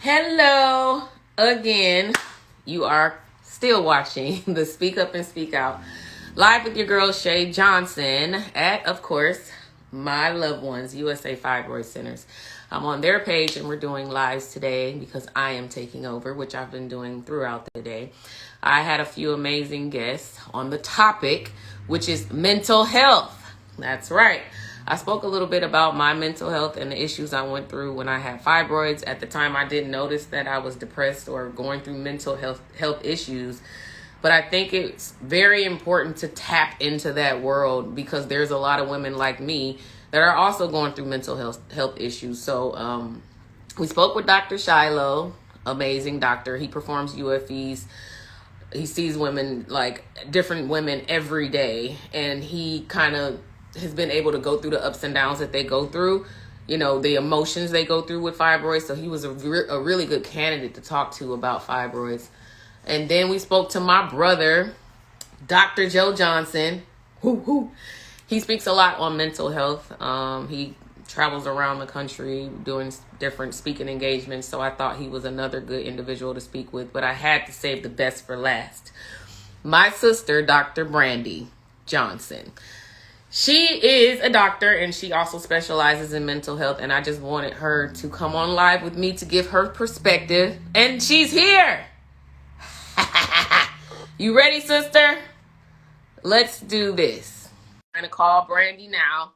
Hello again. You are still watching the Speak Up and Speak Out live with your girl Shay Johnson at, of course, My Loved Ones USA Fibroid Centers. I'm on their page and we're doing lives today because I am taking over, which I've been doing throughout the day. I had a few amazing guests on the topic, which is mental health. That's right. I spoke a little bit about my mental health and the issues I went through when I had fibroids. At the time, I didn't notice that I was depressed or going through mental health issues. But I think it's very important to tap into that world because there's a lot of women like me that are also going through mental health issues. So we spoke with Dr. Shiloh, amazing doctor. He performs UFEs. He sees women, like different women every day, and he kind of has been able to go through the ups and downs that they go through, you know, the emotions they go through with fibroids. So he was a really good candidate to talk to about fibroids. And then we spoke to my brother, Dr. Joe Johnson. He speaks a lot on mental health. He travels around the country doing different speaking engagements. So I thought he was another good individual to speak with, but I had to save the best for last. My sister, Dr. Brandy Johnson. She is a doctor and she also specializes in mental health, and I just wanted her to come on live with me to give her perspective, and she's here. You ready, sister? Let's do this. I'm going to call Brandy now.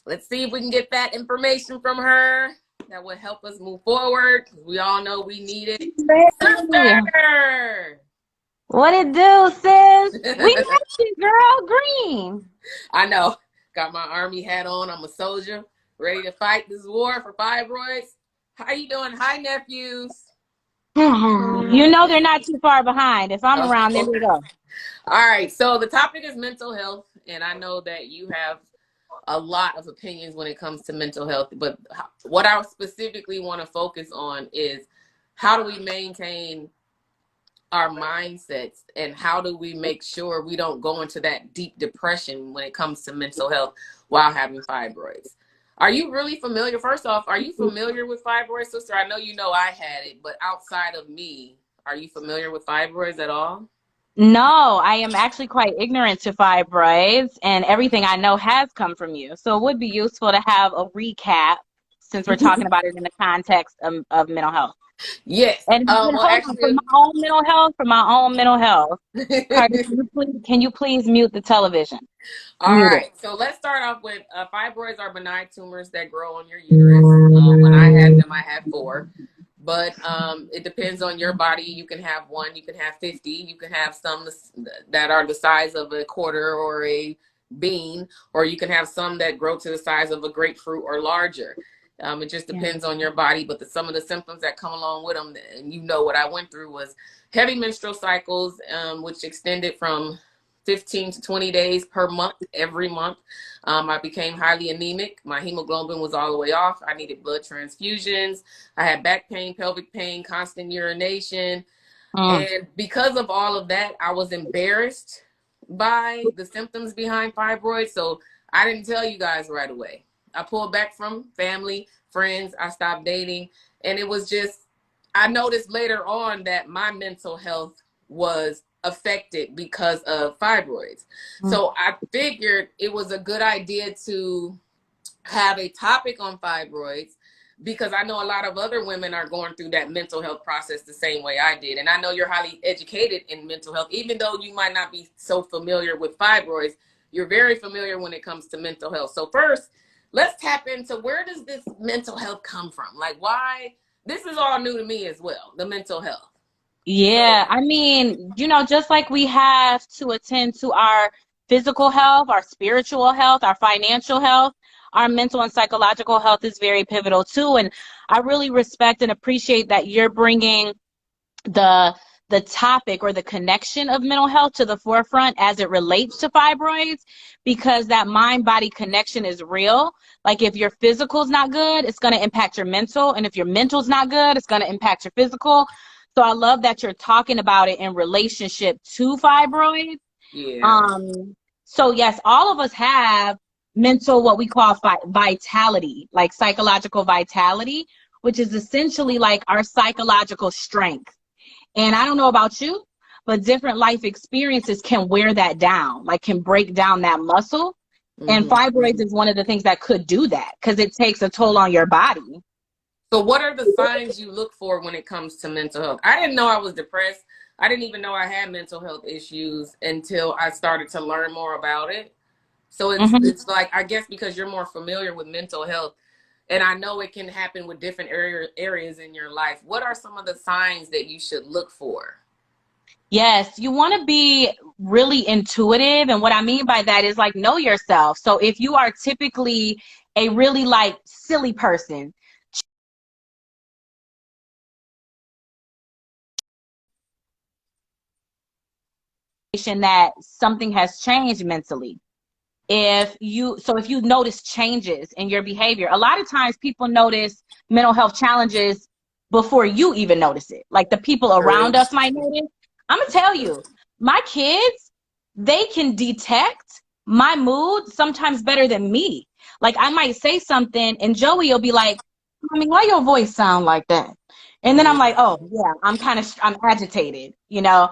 Let's see if we can get that information from her that will help us move forward. We all know we need it. Sister! What it do, sis? We missed you, girl. Green. I know. Got my army hat on. I'm a soldier, ready to fight this war for fibroids. How you doing? Hi, nephews. You know they're not too far behind. If I'm around, there we go. All right. So the topic is mental health, and I know that you have a lot of opinions when it comes to mental health, but what I specifically want to focus on is how do we maintain our mindsets, and how do we make sure we don't go into that deep depression when it comes to mental health while having fibroids? Are you really familiar? First off, are you familiar with fibroids, sister? I know you know I had it, but outside of me, are you familiar with fibroids at all? No, I am actually quite ignorant to fibroids, and everything I know has come from you. So it would be useful to have a recap since we're talking about it in the context of mental health. Yes. And hold on, for my own mental health, Carter, can you please mute the television? All right. So let's start off with fibroids are benign tumors that grow on your uterus. When I had them, I had 4. But it depends on your body. You can have 1, you can have 50, you can have some that are the size of a quarter or a bean, or you can have some that grow to the size of a grapefruit or larger. It just depends on your body, but some of the symptoms that come along with them, and you know what I went through, was heavy menstrual cycles, which extended from 15 to 20 days per month, every month. I became highly anemic. My hemoglobin was all the way off. I needed blood transfusions. I had back pain, pelvic pain, constant urination. And because of all of that, I was embarrassed by the symptoms behind fibroids. So I didn't tell you guys right away. I pulled back from family, friends. I stopped dating. And it was just, I noticed later on that my mental health was affected because of fibroids. So I figured it was a good idea to have a topic on fibroids because I know a lot of other women are going through that mental health process the same way I did. And I know you're highly educated in mental health, even though you might not be so familiar with fibroids, you're very familiar when it comes to mental health. So first, let's tap into where does this mental health come from? Like why? This is all new to me as well, the mental health. Yeah, I mean, you know, just like we have to attend to our physical health, our spiritual health, our financial health, our mental and psychological health is very pivotal too. And I really respect and appreciate that you're bringing the topic or the connection of mental health to the forefront as it relates to fibroids, because that mind-body connection is real. Like if your physical is not good, it's going to impact your mental. And if your mental is not good, it's going to impact your physical. So I love that you're talking about it in relationship to fibroids. Yeah. So yes, all of us have mental, what we call vitality, like psychological vitality, which is essentially like our psychological strength. And I don't know about you, but different life experiences can wear that down, like can break down that muscle. And fibroids is one of the things that could do that because it takes a toll on your body. So what are the signs you look for when it comes to mental health? I didn't know I was depressed. I didn't even know I had mental health issues until I started to learn more about it. So it's like, I guess because you're more familiar with mental health, and I know it can happen with different areas in your life. What are some of the signs that you should look for? Yes, you want to be really intuitive. And what I mean by that is like know yourself. So if you are typically a really like silly person, that something has changed mentally. If you notice changes in your behavior, a lot of times people notice mental health challenges before you even notice it. Like the people around us might notice. I'm gonna tell you, my kids, they can detect my mood sometimes better than me. Like I might say something and Joey will be like, "Mommy, why your voice sound like that?" And then I'm like, "Oh yeah, I'm agitated, you know."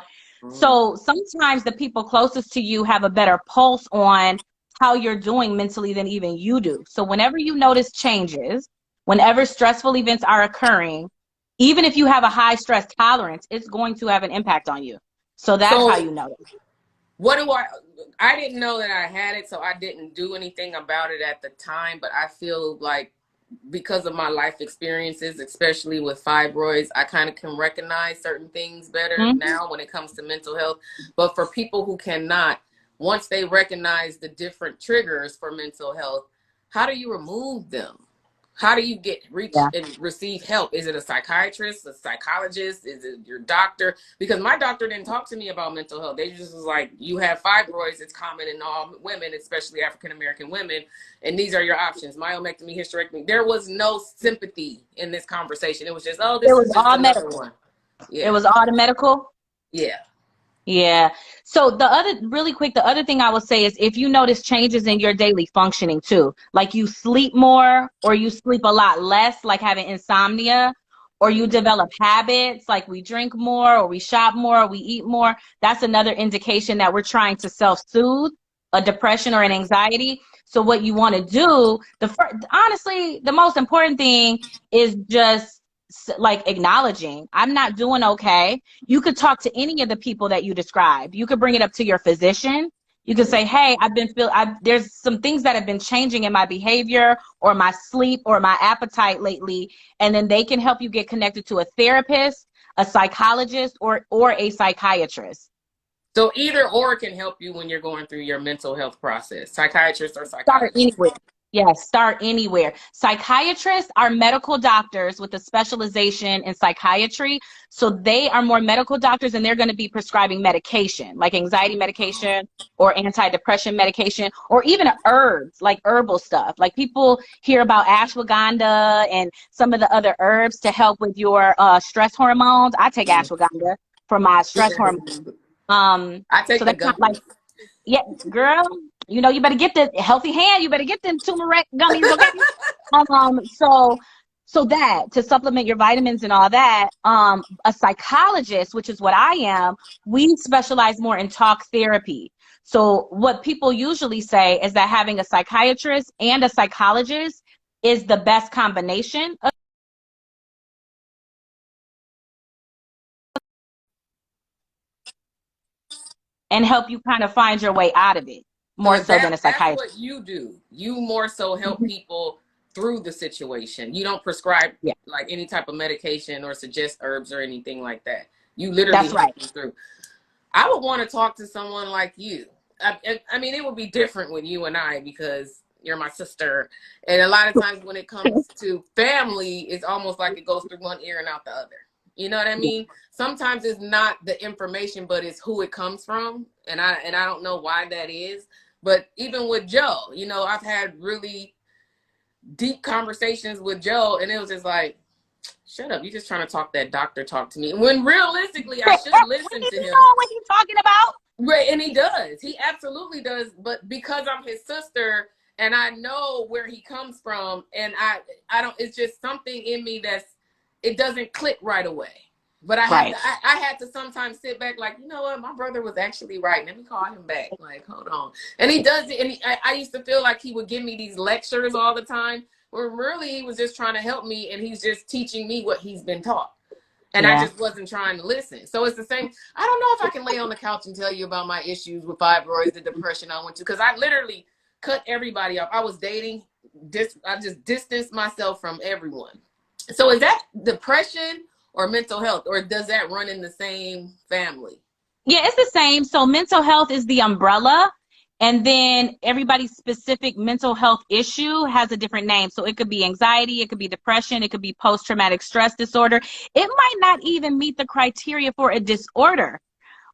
So sometimes the people closest to you have a better pulse on how you're doing mentally than even you do. So whenever you notice changes, whenever stressful events are occurring, even if you have a high stress tolerance, it's going to have an impact on you. So that's how you know it. What do I didn't know that I had it, so I didn't do anything about it at the time, but I feel like because of my life experiences, especially with fibroids, I kind of can recognize certain things better now when it comes to mental health. But for people who cannot, once they recognize the different triggers for mental health, how do you remove them? How do you reach and receive help? Is it a psychiatrist, a psychologist? Is it your doctor? Because my doctor didn't talk to me about mental health. They just was like, you have fibroids. It's common in all women, especially African-American women. And these are your options: myomectomy, hysterectomy. There was no sympathy in this conversation. It was just, oh, this is just another one. Yeah. It was all the medical? Yeah. Yeah. So the other thing I will say is if you notice changes in your daily functioning too, like you sleep more or you sleep a lot less, like having insomnia, or you develop habits like we drink more or we shop more or we eat more, that's another indication that we're trying to self-soothe a depression or an anxiety. So what you want to do, honestly, the most important thing is just like acknowledging I'm not doing okay. You could talk to any of the people that you described. You could bring it up to your physician. You could say, hey, there's some things that have been changing in my behavior or my sleep or my appetite lately. And then they can help you get connected to a therapist, a psychologist, or a psychiatrist. So either or can help you when you're going through your mental health process, psychiatrist or psychologist. Start anywhere. Yes, start anywhere. Psychiatrists are medical doctors with a specialization in psychiatry. So they are more medical doctors and they're going to be prescribing medication, like anxiety medication or antidepressant medication, or even herbs, like herbal stuff. Like people hear about ashwagandha and some of the other herbs to help with your stress hormones. I take ashwagandha for my stress hormones. I take the gummies. Yeah, girl, you know, you better get the healthy hand. You better get them turmeric gummies, okay? So that to supplement your vitamins and all that, a psychologist, which is what I am, we specialize more in talk therapy. So what people usually say is that having a psychiatrist and a psychologist is the best combination of and help you kind of find your way out of it more so than a psychiatrist. That's what you do. You more so help people through the situation. You don't prescribe like any type of medication or suggest herbs or anything like that. You literally help them through. I would want to talk to someone like you. I mean, it would be different with you and I because you're my sister. And a lot of times when it comes to family, it's almost like it goes through one ear and out the other. You know what I mean? Sometimes it's not the information, but it's who it comes from. And I don't know why that is. But even with Joe, you know, I've had really deep conversations with Joe, and it was just like, shut up, you're just trying to talk that doctor talk to me. When realistically, I should listen to him. You know what he's talking about? Right, and he does. He absolutely does. But because I'm his sister and I know where he comes from, and I don't. It's just something in me it doesn't click right away. But I have Right. to. I had to sometimes sit back, like, you know what, my brother was actually right. Let me call him back. Like, hold on. And he does it. And I used to feel like he would give me these lectures all the time, where really he was just trying to help me, and he's just teaching me what he's been taught. And I Yeah. just wasn't trying to listen. So it's the same. I don't know if I can lay on the couch and tell you about my issues with fibroids, the depression I went to, because I literally cut everybody off. I was dating. I just distanced myself from everyone. So is that depression or mental health, or does that run in the same family? Yeah, it's the same. So mental health is the umbrella, and then everybody's specific mental health issue has a different name. So it could be anxiety, it could be depression, it could be post-traumatic stress disorder. It might not even meet the criteria for a disorder,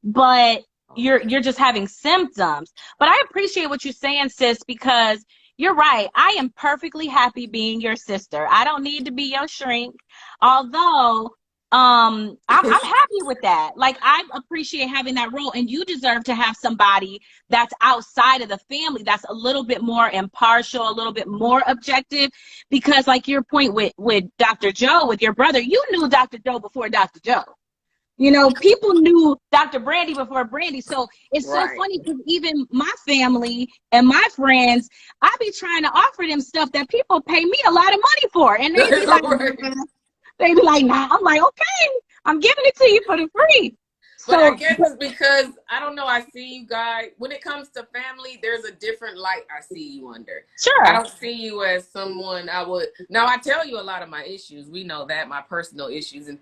but you're just having symptoms. But I appreciate what you're saying, sis, because you're right. I am perfectly happy being your sister. I don't need to be your shrink. Although I'm happy with that. Like, I appreciate having that role, and you deserve to have somebody that's outside of the family that's a little bit more impartial, a little bit more objective, because like your point with Dr. Joe, with your brother, you knew Dr. Joe before Dr. Joe. You know, people knew Dr. Brandy before Brandy. So it's so Right. funny because even my family and my friends, I be trying to offer them stuff that people pay me a lot of money for. And they be like, Right. they be like, nah. I'm like, okay, I'm giving it to you for the free. But I So, guess it's because, I don't know, I see you guys, when it comes to family, there's a different light I see you under. I sure. don't see you as someone I would. Now, I tell you a lot of my issues. We know that, my personal issues and